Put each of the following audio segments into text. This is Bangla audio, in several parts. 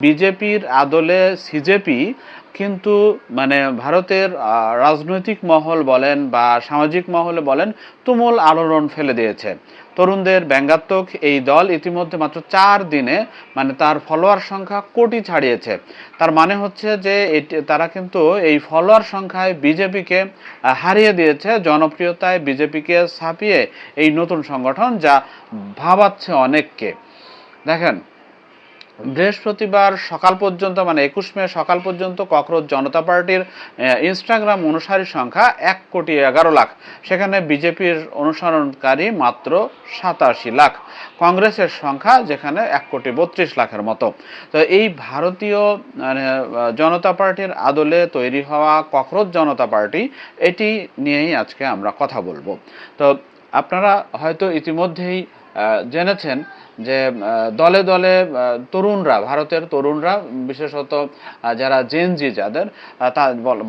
বিজেপির আদলে সিজেপি কিন্তু মানে ভারতের রাজনৈতিক মহল বলেন বা সামাজিক মহলে বলেন তুমুল আলোড়ন ফেলে দিয়েছে। তরুণদের ব্যঙ্গাত্মক এই দল ইতিমধ্যে মাত্র 4 দিনে মানে তার ফলোয়ার সংখ্যা কোটি ছাড়িয়েছে। তার মানে হচ্ছে যে তারা কিন্তু এই ফলোয়ার সংখ্যায় বিজেপিকে হারিয়ে দিয়েছে, জনপ্রিয়তায় বিজেপিকে ছাপিয়ে এই নতুন সংগঠন, যা ভাবাচ্ছে অনেককে। দেখেন, বৃহস্পতিবার সকাল পর্যন্ত মানে 21 মে সকাল পর্যন্ত ককরোচ জনতা পার্টির ইনস্টাগ্রাম অনুসারীর সংখ্যা 1,11,00,000। সেখানে বিজেপির অনুসরণকারী মাত্র 87 লাখ। কংগ্রেসের সংখ্যা যেখানে 1,32,00,000-এর মতো। তো এই ভারতীয় জনতা পার্টির আদলে তৈরি হওয়া ককরোচ জনতা পার্টি, এটি নিয়েই আজকে আমরা কথা বলবো। তো আপনারা হয়তো ইতিমধ্যেই জেনেছেন যে দলে দলে তরুণরা, ভারতের তরুণরা, বিশেষত যারা জেনজি যাদের তা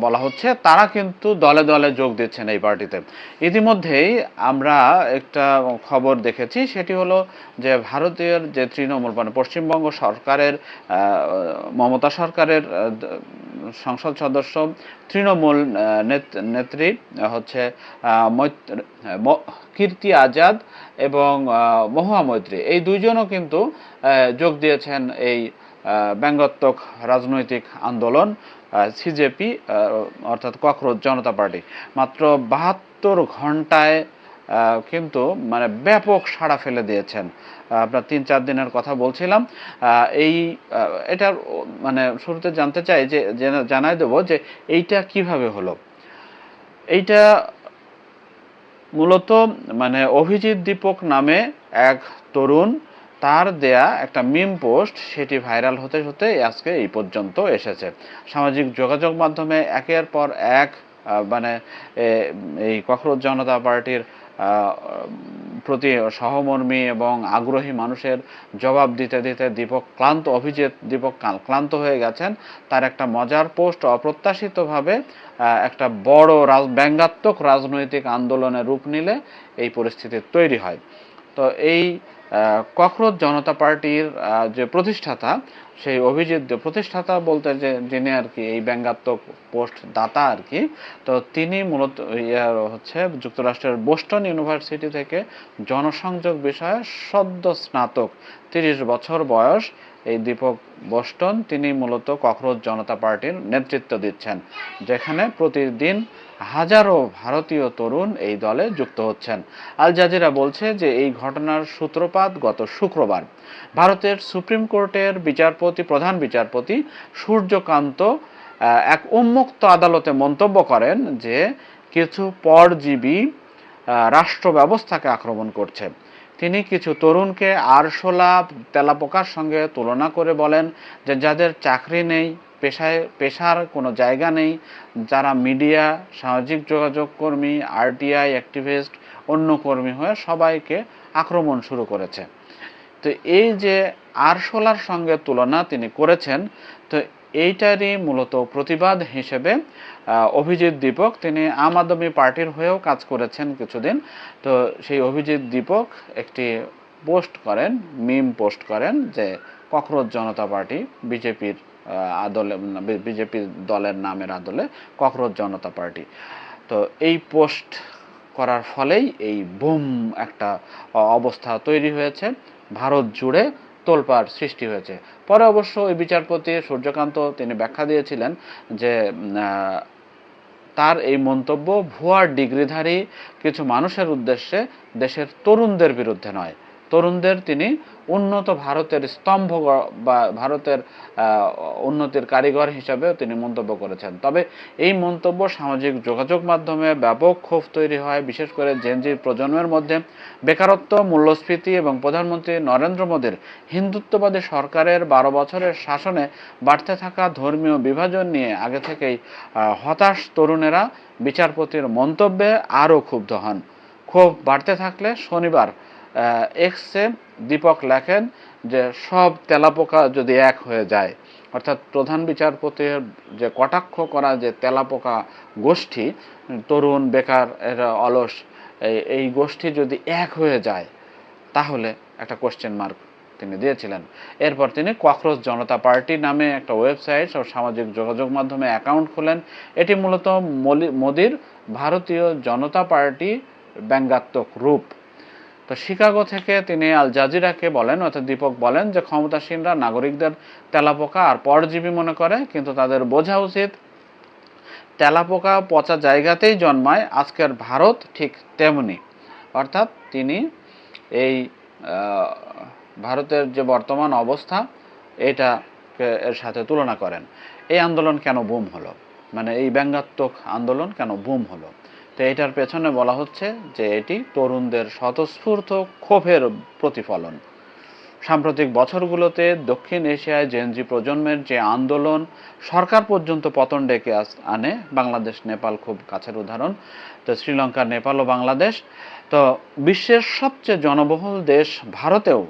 বলা হচ্ছে, তারা কিন্তু দলে দলে যোগ দিচ্ছেন এই পার্টিতে। ইতিমধ্যেই আমরা একটা খবর দেখেছি, সেটি হলো যে ভারতের যে তৃণমূল মানে পশ্চিমবঙ্গ সরকারের মমতা সরকারের সংসদ সদস্য তৃণমূল নেত্রী হচ্ছে কীর্তি আজাদ এবং মহুয়া মৈত্রী, এই দুইজনও কিন্তু যোগ দিয়েছেন এই ব্যঙ্গাত্মক রাজনৈতিক আন্দোলন সিজেপি অর্থাৎ ককরোচ জনতা পার্টি। মাত্র 72 ঘন্টায় কিন্তু মানে ব্যাপক সাড়া ফেলে দিয়েছেন। আপনার 3-4 দিনের কথা বলছিলাম। এই এটার মানে শুরুতে জানতে চাই যে জানাই দেবো যে এইটা কিভাবে হলো। এইটা মূলত মানে অভিজিৎ দীপক নামে এক তরুণ, তার দেয়া একটা মিম পোস্ট, সেটি ভাইরাল হতে হতে আজকে এই পর্যন্ত এসেছে। সামাজিক যোগাযোগ মাধ্যমে একের পর এক মানে এই ককরোচ জনতা পার্টির প্রতি সহমর্মী এবং আগ্রহী মানুষের জবাব দিতে দিতে অভিজিৎ দীপক ক্লান্ত হয়ে গেছেন। তার একটা মজার পোস্ট অপ্রত্যাশিতভাবে একটা বড় ব্যঙ্গাত্মক রাজনৈতিক আন্দোলনের রূপ নিলে এই পরিস্থিতি তৈরি হয়। তো এই ককরোচ জনতা পার্টির যে প্রতিষ্ঠাতা, সেই অভিজিৎ, প্রতিষ্ঠাতা বলতে যে যিনি আর কি এই ব্যঙ্গাত্মক পোস্ট দাতা আর কি, তো তিনি মূলত হচ্ছে যুক্তরাষ্ট্রের বোস্টন ইউনিভার্সিটি থেকে জনসংযোগ বিষয়ে সদ্য স্নাতক, 30 বছর বয়স এই দীপক বোস্টন। তিনি মূলত ককরোচ জনতা পার্টির নেতৃত্ব দিচ্ছেন, যেখানে প্রতিদিন হাজারো ভারতীয় তরুণ এই দলে যুক্ত হচ্ছেন। আল জাজিরা বলছে যে এই ঘটনার সূত্রপাত গত শুক্রবার। ভারতের সুপ্রিম কোর্টের প্রধান বিচারপতি সূর্যকান্ত এক উন্মুক্ত আদালতে মন্তব্য করেন যে কিছু পরজীবী রাষ্ট্র ব্যবস্থাকে আক্রমণ করছে। তিনি কিছু তরুণকে আরশোলা, তেলাপোকার সঙ্গে তুলনা করে বলেন যে যাদের চাকরি নেই, পেশার কোনো জায়গা নেই, যারা মিডিয়া, সামাজিক যোগাযোগ কর্মী, আরটিআই অ্যাক্টিভিস্ট, অন্য কর্মী হয়ে সবাইকে আক্রমণ শুরু করেছে। তো এই যে আরশোলার সঙ্গে তুলনা তিনি করেছেন, তো এইটারই মূলত প্রতিবাদ হিসেবে অভিজিৎ দীপক, তিনি আম আদমি পার্টির হয়েও কাজ করেছেন কিছুদিন, তো সেই অভিজিৎ দীপক একটি পোস্ট করেন, মিম পোস্ট করেন যে ককরোচ জনতা পার্টি বিজেপির আদলে, বিজেপি দলের নামের আদলে ককরোচ জনতা পার্টি। তো এই পোস্ট করার ফলেই এই বুম একটা অবস্থা তৈরি হয়েছে, ভারত জুড়ে তোলপাড় সৃষ্টি হয়েছে। পরে অবশ্য ওই বিচারপতি সূর্যকান্ত তিনি ব্যাখ্যা দিয়েছিলেন যে তার এই মন্তব্য ভুয়া ডিগ্রিধারী কিছু মানুষের উদ্দেশ্যে, দেশের তরুণদের বিরুদ্ধে নয়। তরুণদের তিনি উন্নত ভারতের স্তম্ভ বা ভারতের উন্নতির কারিগর হিসাবেও তিনি মন্তব্য করেছেন। তবে এই মন্তব্য সামাজিক যোগাযোগ মাধ্যমে ব্যাপক ক্ষোভ তৈরি হয়, বিশেষ করে জেনজি প্রজন্মের মধ্যে। বেকারত্ব, মূল্যস্ফীতি এবং প্রধানমন্ত্রী নরেন্দ্র মোদীর হিন্দুত্ববাদী সরকারের 12 বছরের শাসনে বাড়তে থাকা ধর্মীয় বিভাজন নিয়ে আগে থেকেই হতাশ তরুণেরা বিচারপতির মন্তব্যে আরও ক্ষুব্ধ হন। ক্ষোভ বাড়তে থাকলে শনিবার এক্সে দীপক লেখেন যে সব তেলাপোকা যদি এক হয়ে যায়, অর্থাৎ প্রধান বিচারপতির যে কটাক্ষ করা যে তেলাপোকা গোষ্ঠী, তরুণ, বেকার, এরা অলস, এই গোষ্ঠী যদি এক হয়ে যায় তাহলে একটা কোশ্চেন মার্ক তিনি দিয়েছিলেন। এরপর তিনি ককরোচ জনতা পার্টি নামে একটা ওয়েবসাইট ও সামাজিক যোগাযোগ মাধ্যমে অ্যাকাউন্ট খোলেন। এটি মূলত মোদির ভারতীয় জনতা পার্টি ব্যঙ্গাত্মক রূপ। তো শিকাগো থেকে তিনি আল জাজিরাকে বলেন, অর্থাৎ দীপক বলেন যে ক্ষমতাসীনরা নাগরিকদের তেলাপোকা আর পরজীবী মনে করে, কিন্তু তাদের বোঝা উচিত তেলাপোকা পচা জায়গাতেই জন্মায়, আজকের ভারত ঠিক তেমনি। অর্থাৎ তিনি এই ভারতের যে বর্তমান অবস্থা এটাকে এর সাথে তুলনা করেন। এই আন্দোলন কেন বুম হলো, মানে এই ব্যঙ্গাত্মক আন্দোলন কেন বুম হলো? তো এটার পেছনে বলা হচ্ছে যে এটি তরুণদের স্বতঃস্ফূর্ত ক্ষোভের প্রতিফলন। সাম্প্রতিক বছরগুলোতে দক্ষিণ এশিয়ায় জেনজি প্রজন্মের যে আন্দোলন সরকার পর্যন্ত পতন ডেকে আনে, বাংলাদেশ নেপাল খুব কাছের উদাহরণ, তো শ্রীলঙ্কা, নেপাল ও বাংলাদেশ, তো বিশ্বের সবচেয়ে জনবহুল দেশ ভারতেও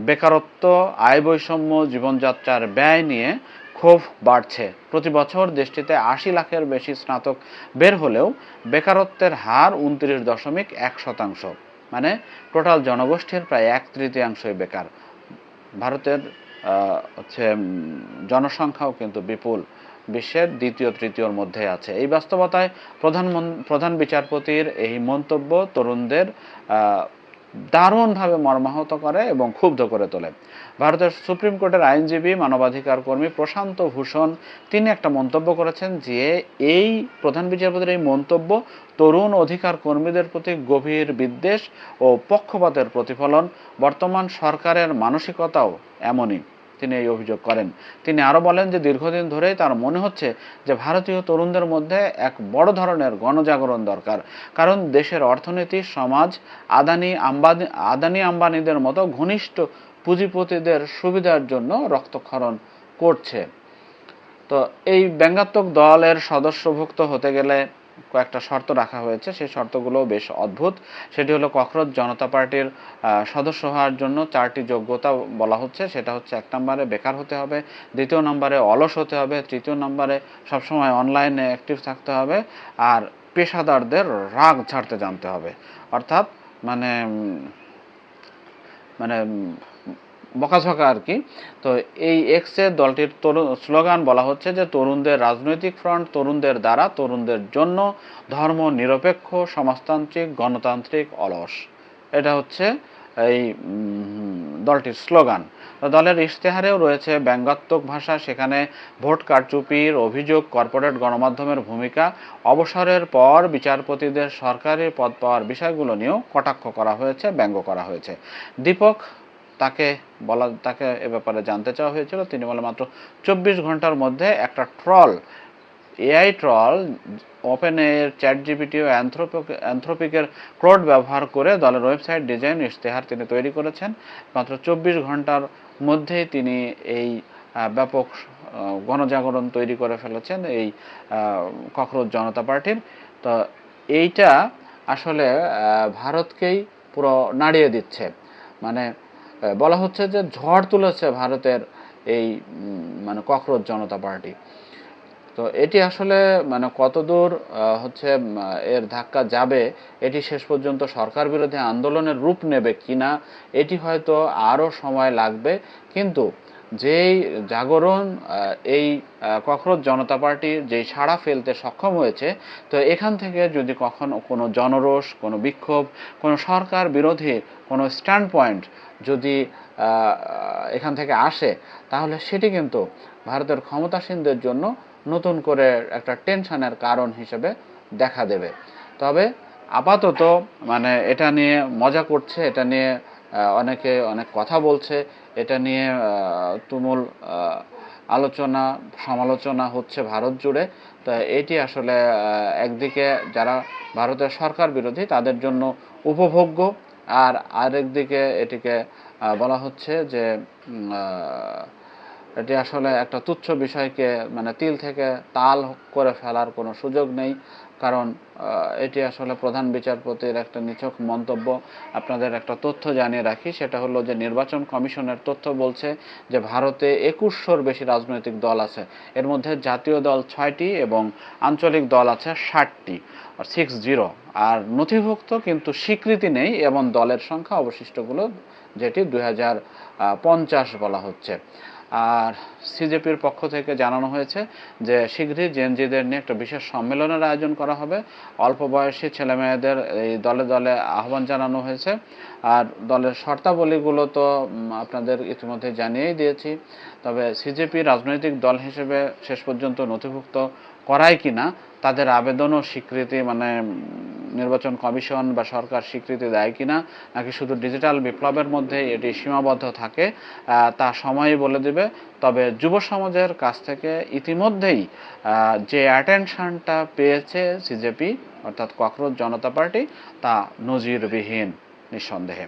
বেকারত্ব, আয় বৈষম্য, জীবনযাত্রার ব্যয় নিয়ে ক্ষোভ বাড়ছে। প্রতি বছর দেশটিতে ৮০ লাখের বেশি স্নাতক বের হলেও বেকারত্বের হার ২৯.১%, মানে টোটাল জনগোষ্ঠীর প্রায় ১/৩ বেকার। ভারতের জনসংখ্যাও কিন্তু বিপুল, বিশ্বের দ্বিতীয় তৃতীয়র মধ্যে আছে। এই বাস্তবতায় প্রধান বিচারপতির এই মন্তব্য তরুণদের দারুণভাবে মর্মাহত করে এবং ক্ষুব্ধ করে তোলে। ভারতের সুপ্রিম কোর্টের আইনজীবী, মানবাধিকার কর্মী প্রশান্ত ভূষণ তিনি একটা মন্তব্য করেছেন যে এই প্রধান বিচারপতির এই মন্তব্য তরুণ অধিকার কর্মীদের প্রতি গভীর বিদ্বেষ ও পক্ষপাতের প্রতিফলন। বর্তমান সরকারের মানসিকতাও এমনই, তিনি এই অভিযোগ করেন। তিনি আরও বলেন যে দীর্ঘদিন ধরেই তার মনে হচ্ছে যে ভারতীয় তরুণদের মধ্যে এক বড় ধরনের গণজাগরণ দরকার, কারণ দেশের অর্থনীতি, সমাজ আদানি আম্বানিদের মতো ঘনিষ্ঠ পুঁজিপতিদের সুবিধার জন্য রক্তক্ষরণ করছে। তো এই ব্যঙ্গাত্মক দলের সদস্যভুক্ত হতে গেলে কয়েকটা শর্ত রাখা হয়েছে, সেই শর্তগুলো বেশ অদ্ভুত। সেটি হলো ককরোচ জনতা পার্টির সদস্য হওয়ার জন্য 4টি যোগ্যতা বলা হচ্ছে। সেটা হচ্ছে 1 নম্বরে বেকার হতে হবে, 2য় নম্বরে অলস হতে হবে, 3য় নম্বরে সবসময় অনলাইনে অ্যাক্টিভ থাকতে হবে, আর পেশাদারদের রাগ ঝাড়তে জানতে হবে। অর্থাৎ মানে মানে বকাঝকা আর কি। তো এই এক্সের দলটির স্লোগান বলা হচ্ছে যে তরুণদের রাজনৈতিক ফ্রন্ট, তরুণদের দ্বারা, তরুণদের জন্য, ধর্ম নিরপেক্ষ, সমাজতান্ত্রিক, গণতান্ত্রিক, অলস। এটা হচ্ছে এই দলটির স্লোগান। দলের ইশতেহারেও রয়েছে ব্যঙ্গাত্মক ভাষা, সেখানে ভোট কারচুপির অভিযোগ, কর্পোরেট গণমাধ্যমের ভূমিকা, অবসরের পর বিচারপতিদের সরকারি পদ পাওয়ার বিষয়গুলো নিয়েও কটাক্ষ করা হয়েছে, ব্যঙ্গ করা হয়েছে। দীপক তাকে এ ব্যাপারে জানতে চাওয়া হয়েছিল, তিনি বলে মাত্র 24 ঘন্টার মধ্যে একটা এআই ট্রল ওপেন এর চ্যাটজিপিটি ও অ্যানথ্রোপিকের ক্রোড ব্যবহার করে দলের ওয়েবসাইট ডিজাইন ইশতেহার তিনি তৈরি করেছেন। মাত্র 24 ঘন্টার মধ্যেই তিনি এই ব্যাপক গণজাগরণ তৈরি করে ফেলেছেন এই ককরোচ জনতা পার্টির। তো এইটা আসলে ভারতকেই পুরো নাড়িয়ে দিচ্ছে, মানে বলা হচ্ছে যে ঝড় তুলেছে ভারতের এই মানে ককরোচ জনতা পার্টি। তো এটি আসলে মানে কতদূর হচ্ছে এর ধাক্কা যাবে, এটি শেষ পর্যন্ত সরকার বিরোধী আন্দোলনের রূপ নেবে কিনা এটি হয়তো আরও সময় লাগবে, কিন্তু যেই জাগরণ এই ককরোচ জনতা পার্টি যেই সাড়া ফেলতে সক্ষম হয়েছে, তো এখান থেকে যদি কখনো কোনো জনরোষ, কোনো বিক্ষোভ, কোনো সরকার বিরোধী কোনো স্ট্যান্ড পয়েন্ট যদি এখান থেকে আসে, তাহলে সেটি কিন্তু ভারতের ক্ষমতাসীনদের জন্য নতুন করে একটা টেনশনের কারণ হিসেবে দেখা দেবে। তবে আপাতত মানে এটা নিয়ে মজা করছে, এটা নিয়ে অনেকে অনেক কথা বলছে, এটা নিয়ে তুমুল আলোচনা সমালোচনা হচ্ছে ভারত জুড়ে। তা এটি আসলে একদিকে যারা ভারতের সরকার বিরোধী তাদের জন্য উপভোগ্য, আর আরেকদিকে এটিকে বলা হচ্ছে যে এটি আসলে একটা তুচ্ছ বিষয়কে মানে তিল থেকে তাল করে ফেলার কোনো সুযোগ নেই, কারণ এটি আসলে প্রধান বিচারপতির একটা নিছক মন্তব্য। আপনাদের একটা তথ্য জানিয়ে রাখি, সেটা হলো যে নির্বাচন কমিশনের তথ্য বলছে যে ভারতে 2100-র বেশি রাজনৈতিক দল আছে, এর মধ্যে জাতীয় দল 6টি এবং আঞ্চলিক দল আছে 60টি, 60, আর নথিভুক্ত কিন্তু স্বীকৃতি নেই এবং দলের সংখ্যা অবশিষ্টগুলো যেটি 2050 বলা হচ্ছে। আর সিজেপির পক্ষ থেকে জানানো হয়েছে যে শীঘ্রই জেনজিদের নিয়ে একটা বিশেষ সম্মেলনের আয়োজন করা হবে। অল্প বয়সী ছেলেমেয়েদের এই দলে দলে আহ্বান জানানো হয়েছে। আর দলের শর্তাবলীগুলো তো আপনাদের ইতিমধ্যে জানিয়েই দিয়েছি। তবে সিজেপি রাজনৈতিক দল হিসেবে শেষ পর্যন্ত নথিভুক্ত করায় কিনা, তাদের আবেদন ও স্বীকৃতি মানে নির্বাচন কমিশন বা সরকার স্বীকৃতি দেয় কিনা, নাকি শুধু ডিজিটাল বিপ্লবের মধ্যে এটি সীমাবদ্ধ থাকে, তা সময়ই বলে দেবে। তবে যুব সমাজের কাছ থেকে ইতিমধ্যেই যে অ্যাটেনশনটা পেয়েছে সিজেপি অর্থাৎ ককরোচ জনতা পার্টি, তা নজিরবিহীন নিঃসন্দেহে।